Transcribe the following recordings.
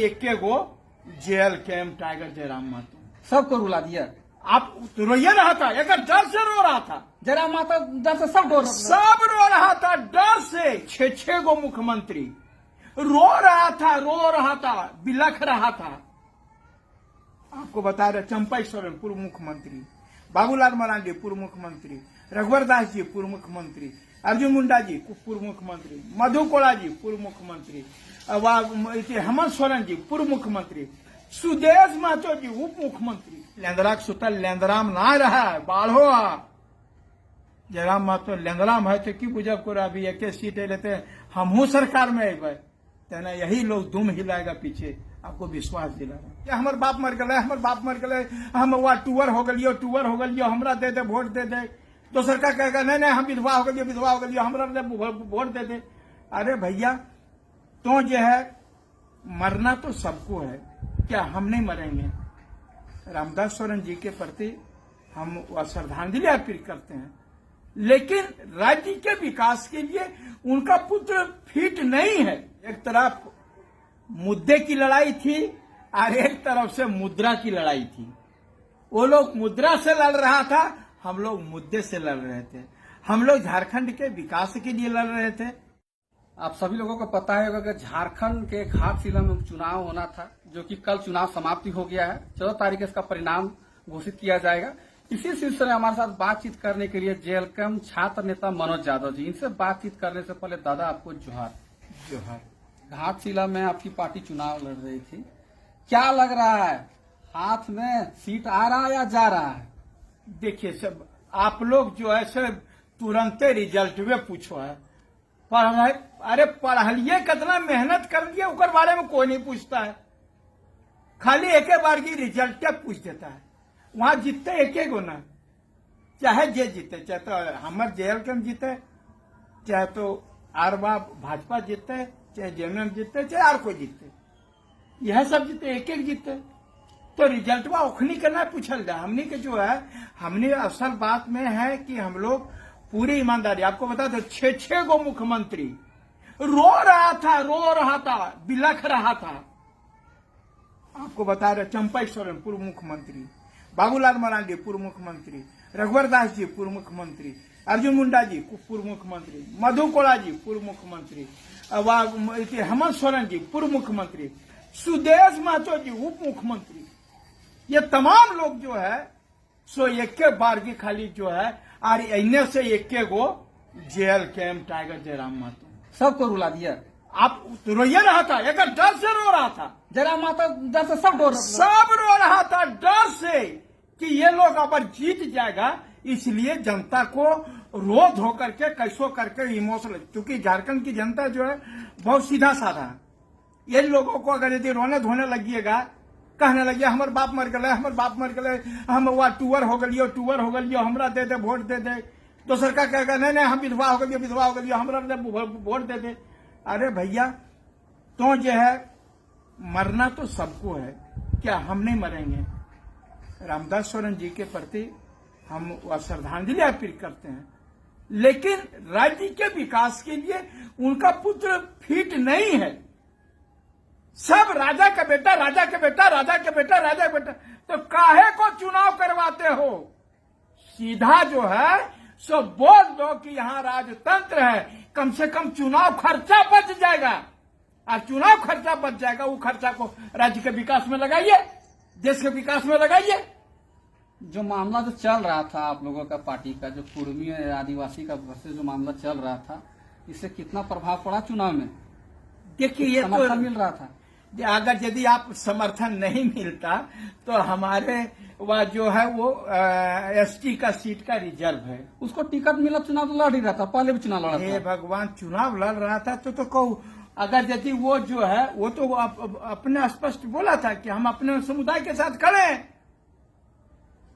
एक गो jail camp tiger Jairam Mahto सबको रुला दिया। आप रोइए रहा था, एक डर से रो रहा था, जयराम महतो डर से सब डर सब रो रहा था डर से। छह गो मुख्यमंत्री रो रहा था, बिलख रहा था। आपको बता रहे चंपा सोरेन पूर्व मुख्यमंत्री, बाबूलाल मरांडी पूर्व मुख्यमंत्री, रघुवर दास जी पूर्व मुख्यमंत्री, अर्जुन मुंडा जी पूर्व मुख्यमंत्री, मधु कोड़ा जी पूर्व मुख्यमंत्री, हेमंत सोरेन जी पूर्व मुख्यमंत्री, सुदेश महतो जी उप मुख्यमंत्री। लेंदराक सुतल लेंदराम ना रहा बाढ़ो जयराम महतो लेंदराम है तो की बुझब को अभी एक सीट लेते हमहू सरकार में अबे तेना यही लोग दुम हिलाएगा पीछे, आपको विश्वास दिलाएगा। हमार बाप मर गए, हमार बाप मर गए, हम वहाँ टूअर हो गलियो, हमरा दे दे वोट दे दे। तो सरकार कहेगा नहीं नहीं हम विधवा हो गलियो, हमरा वोट दे दे। अरे भैया तो जो है मरना तो सबको है, क्या हम नहीं मरेंगे? रामदास सोरेन जी के प्रति हम श्रद्धांजलि अर्पित करते हैं, लेकिन राज्य के विकास के लिए उनका पुत्र फिट नहीं है। एक तरफ मुद्दे की लड़ाई थी और एक तरफ से मुद्रा की लड़ाई थी। वो लोग मुद्रा से लड़ रहा था, हम लोग मुद्दे से लड़ रहे थे। हम लोग झारखंड के विकास के लिए लड़ रहे थे। आप सभी लोगों को पता है कि झारखंड के घाटशिला में चुनाव होना था, जो कि कल चुनाव समाप्ति हो गया है। 14 तारीख इसका परिणाम घोषित किया जाएगा। इसी सिलसिले में हमारे साथ बातचीत करने के लिए जेल कैंप छात्र नेता मनोज यादव जी, इनसे बातचीत करने से पहले दादा आपको जोहार। जोहार। घाटशिला में आपकी पार्टी चुनाव लड़ रही थी, क्या लग रहा है हाथ में सीट आ रहा है या जा रहा है? देखिए सब आप लोग जो है सर तुरंत रिजल्ट में पूछो है, अरे पढ़लिए कितना मेहनत कर लिए उकर बारे में कोई नहीं पूछता है, खाली एक बार की रिजल्ट पूछ देता है। वहां जीतते एक गो ना, चाहे जे जीते, चाहे तो हमर जेल कैंप जीते, चाहे तो आर बार भाजपा जीते, चाहे जेएमएम जीते, चाहे आर कोई जीते, यह सब जीते एक जीते। तो रिजल्ट वा उखनी करना पूछल जाए। हमने के जो है हमने असल बात में है कि हम लोग पूरी ईमानदारी, आपको बता दो छह गो मुख्यमंत्री रो रहा था, बिलख रहा था। आपको बता रहे चंपा सोरेन पूर्व मुख्यमंत्री, बाबूलाल मरांडी पूर्व मुख्यमंत्री, रघुवर दास जी पूर्व मुख्यमंत्री, अर्जुन मुंडा जी पूर्व मुख्यमंत्री, मधु कोड़ा जी पूर्व मुख्यमंत्री, हेमंत सोरेन जी पूर्व मुख्यमंत्री, सुदेश महतो जी उप मुख्यमंत्री। ये तमाम लोग जो है सो एक बार की खाली जो है और इन्हें से एक गो jail camp tiger Jairam Mahto सबको रुला दिया। आप रोइए रहा था, एक डर से रो रहा था, जयराम महतो डर से सब रो रहा था डर से कि ये लोग अगर जीत जाएगा, इसलिए जनता को रो धो करके कैसो करके इमोशनल, क्योंकि झारखंड की जनता जो है बहुत सीधा साधा है। ये लोगों को अगर यदि रोने धोने लगिएगा, कहने लगे हमारे बाप मर गए, हम वहाँ टूअर हो गलियो, हमरा दे दे वोट दे दे। तो सरकार कहेगा नहीं नहीं हम विधवा हो गलियो, हमरा वोट दे दे। अरे भैया तो जो है मरना तो सबको है, क्या हम नहीं मरेंगे? रामदास सोरेन जी के प्रति हम श्रद्धांजलि अर्पित करते हैं, लेकिन राज्य के विकास के लिए उनका पुत्र फिट नहीं है। सब राजा का बेटा, तो काहे को चुनाव करवाते हो? सीधा जो है सो बोल दो कि यहाँ राजतंत्र है, कम से कम चुनाव खर्चा बच जाएगा, और चुनाव खर्चा बच जाएगा, वो खर्चा को राज्य के विकास में लगाइए, देश के विकास में लगाइए। जो मामला जो चल रहा था आप लोगों का पार्टी का, जो कुर्मी आदिवासी का वर्सेस जो मामला चल रहा था, इससे कितना प्रभाव पड़ा चुनाव में? देखिए ये समर्थन मिल रहा था। अगर यदि आप समर्थन नहीं मिलता तो हमारे वह जो है वो एसटी का सीट का रिजर्व है, उसको टिकट मिला, चुनाव तो लड़ ही रहा था, पहले भी चुनाव लड़ा था। हे भगवान, चुनाव लड़ रहा था तो कहूँ अगर यदि वो जो है वो तो अपने स्पष्ट बोला था कि हम अपने समुदाय के साथ खड़े हैं,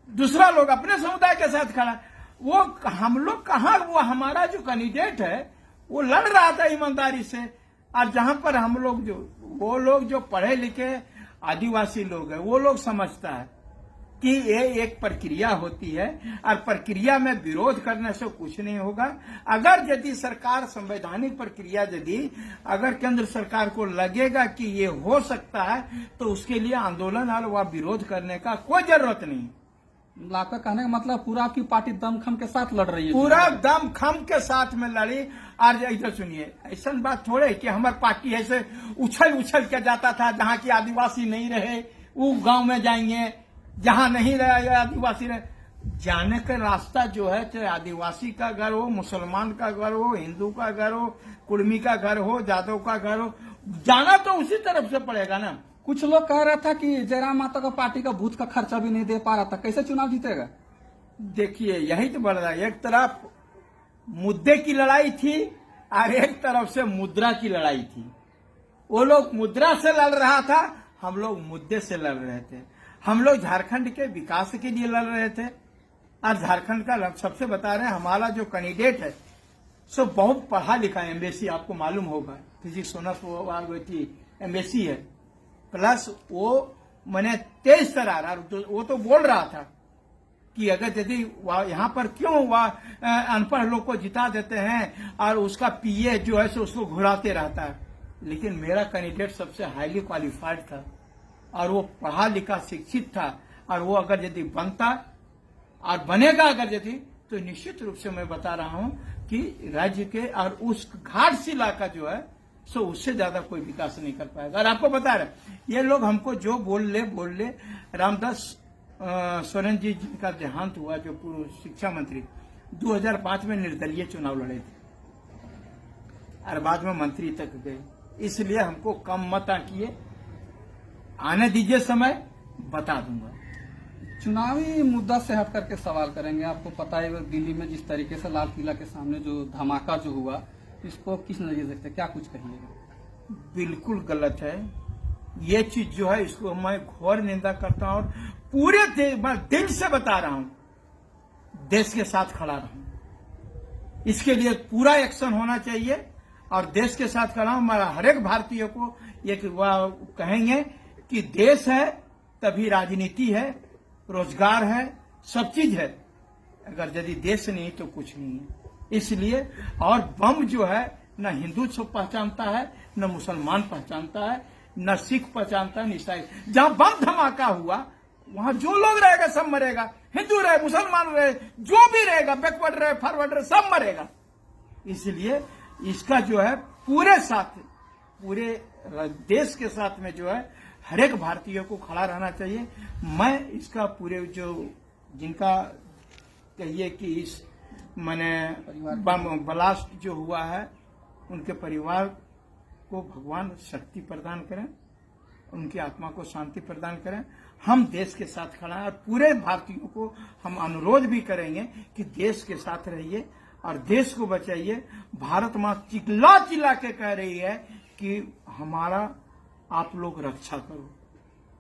दूसरा लोग अपने समुदाय के साथ खड़ा, वो हम लोग कहाँ, वो हमारा जो कैंडिडेट है वो लड़ रहा था ईमानदारी से। और जहां पर हम लोग वो लोग जो पढ़े लिखे आदिवासी लोग हैं वो लोग समझता है कि ये एक प्रक्रिया होती है और प्रक्रिया में विरोध करने से कुछ नहीं होगा। अगर यदि सरकार संवैधानिक प्रक्रिया यदि अगर केंद्र सरकार को लगेगा कि ये हो सकता है तो उसके लिए आंदोलन और वह विरोध करने का कोई जरूरत नहीं। आपका कहने का मतलब पूरा आपकी पार्टी दमखम के साथ लड़ रही है? पूरा दमखम के साथ में लड़ी। और इधर सुनिए, ऐसा बात थोड़े कि हमारी पार्टी ऐसे उछल उछल के जाता था, जहाँ की आदिवासी नहीं रहे वो गांव में जाएंगे, जहां नहीं रहे आदिवासी रहे। जाने का रास्ता जो है, चाहे आदिवासी का घर हो, मुसलमान का घर हो, हिंदू का घर हो, कुर्मी का घर हो, जादव का घर हो, जाना तो उसी तरफ से पड़ेगा ना। कुछ लोग कह रहा था कि जयराम माता का पार्टी का बूथ का खर्चा भी नहीं दे पा रहा था, कैसे चुनाव जीतेगा? देखिए, यही तो बढ़ रहा है। एक तरफ मुद्दे की लड़ाई थी और एक तरफ से मुद्रा की लड़ाई थी। वो लोग मुद्रा से लड़ रहा था, हम लोग मुद्दे से लड़ रहे थे। हम लोग झारखंड के विकास के लिए लड़ रहे थे और झारखंड का सबसे बता रहे हैं, हमारा जो कैंडिडेट है सो बहुत पढ़ा लिखा है, एमबीसी आपको मालूम होगा, फिजिक्स ऑनर्स एमबीसी है, प्लस वो मैंने तेज तरार वो तो बोल रहा था कि अगर यदि यहाँ पर क्यों वह अनपढ़ लोग को जिता देते हैं और उसका पीए जो है सो उसको घुराते रहता है। लेकिन मेरा कैंडिडेट सबसे हाईली क्वालिफाइड था और वो पढ़ा लिखा शिक्षित था और वो अगर यदि बनता और बनेगा अगर यदि, तो निश्चित रूप से मैं बता रहा हूं कि राज्य के और उस घाटशिला का जो है सो उससे ज्यादा कोई विकास नहीं कर पाएगा। और आपको बता रहे, ये लोग हमको जो बोल ले रामदास सोरेन जी जिनका देहांत हुआ, जो पूर्व शिक्षा मंत्री 2005 में निर्दलीय चुनाव लड़े थे और बाद में मंत्री तक गए। इसलिए हमको कम मत आंकिए, आने दीजिए समय, बता दूंगा। चुनावी मुद्दा से हट करके सवाल करेंगे। आपको पता है दिल्ली में जिस तरीके से लाल किला के सामने जो धमाका जो हुआ, इसको किस नजरिए से देखते हैं, क्या कुछ कहिएगा? बिल्कुल गलत है ये चीज जो है, इसको मैं घोर निंदा करता हूं और पूरे दिल से बता रहा हूं, देश के साथ खड़ा रहूं। इसके लिए पूरा एक्शन होना चाहिए और देश के साथ खड़ा हूं। हमारा हर एक भारतीय को ये कहेंगे कि देश है तभी राजनीति है, रोजगार है, सब चीज है। अगर यदि देश नहीं तो कुछ नहीं है। इसलिए और बम जो है न हिंदू सब पहचानता है, न मुसलमान पहचानता है, न सिख पहचानता है, न ईसाई। जहां बम धमाका हुआ वहां जो लोग रहेगा सब मरेगा, हिंदू रहे, मुसलमान रहे, जो भी रहेगा, बैकवर्ड रहे, फॉरवर्ड रहे, सब मरेगा। इसलिए इसका जो है पूरे साथ, पूरे देश के साथ में जो है हर एक भारतीय को खड़ा रहना चाहिए। मैं इसका पूरे जो जिनका कहिए कि इस मैंने ब्लास्ट जो हुआ है उनके परिवार को भगवान शक्ति प्रदान करें, उनकी आत्मा को शांति प्रदान करें। हम देश के साथ खड़ा हैं और पूरे भारतीयों को हम अनुरोध भी करेंगे कि देश के साथ रहिए और देश को बचाइए। भारत मां चिल्ला चिल्ला के कह रही है कि हमारा आप लोग रक्षा करो,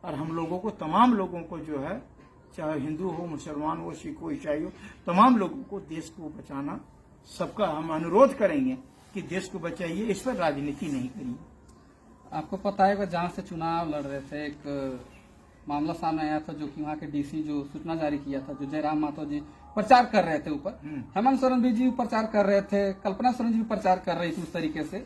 और हम लोगों को, तमाम लोगों को जो है, चाहे हिंदू हो, मुसलमान हो, सिख हो, ईसाई हो, तमाम लोगों को देश को बचाना, सबका हम अनुरोध करेंगे कि देश को बचाइए, इस पर राजनीति नहीं करिए। आपको पता है कि जहां से चुनाव लड़ रहे थे, एक मामला सामने आया था जो कि वहां के डीसी जो सूचना जारी किया था, जो जयराम माता जी प्रचार कर रहे थे ऊपर, हेमंत सोरेन जी प्रचार कर रहे थे, कल्पना सोरेन जी प्रचार कर रही थी उस तरीके से।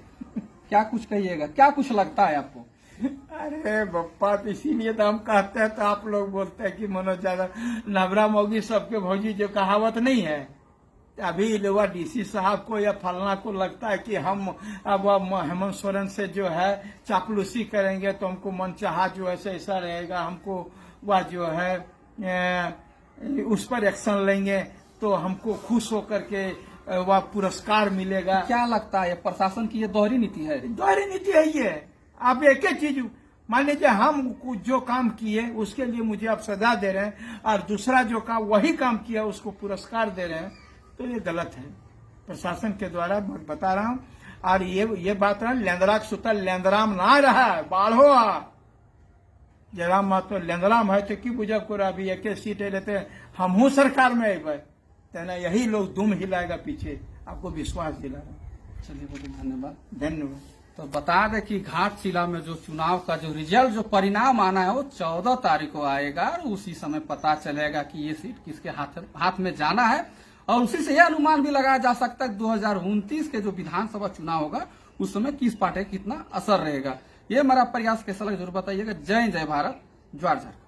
क्या कुछ कहिएगा, क्या कुछ लगता है आपको? अरे बप्पा, तो इसीलिए तो हम कहते हैं, तो आप लोग बोलते हैं कि मनोज ज्यादा नबरा मोगी सबके भौजी, जो कहावत नहीं है। अभी लोग डीसी साहब को या फलना को लगता है कि हम अब हेमंत सोरेन से जो है चापलूसी करेंगे तो हमको मनचाहा जो है ऐसा रहेगा, हमको वह जो है उस पर एक्शन लेंगे तो हमको खुश होकर के वह पुरस्कार मिलेगा। क्या लगता है प्रशासन की ये दोहरी नीति है? दोहरी नीति है ये। आप एक ही चीज मान लीजिए, हम जो काम किए उसके लिए मुझे आप सजा दे रहे हैं और दूसरा जो काम वही काम किया उसको पुरस्कार दे रहे हैं, तो ये गलत है प्रशासन के द्वारा। बता रहा हूं। और ये बात है, लेंदराक सुतल लेंदराम ना रहा, बाढ़ो जयराम मा तो लेंदराम है तो की बुझब को अभी एक सीट लेते हमहू सरकार में अबे तेना यही लोग दुम हिलाएगा पीछे, आपको विश्वास दिला रहा। चलिए बहुत धन्यवाद। धन्यवाद। तो बता दें कि घाटशिला में जो चुनाव का जो रिजल्ट जो परिणाम आना है वो 14 तारीख को आएगा और उसी समय पता चलेगा कि ये सीट किसके हाथ में जाना है। और उसी से यह अनुमान भी लगाया जा सकता है 2029 के जो विधानसभा चुनाव होगा उस समय किस पार्टी कितना असर रहेगा। ये मेरा प्रयास कैसा लगा जरूर बताइएगा। जय जय भारत, ज्वार झारखंड।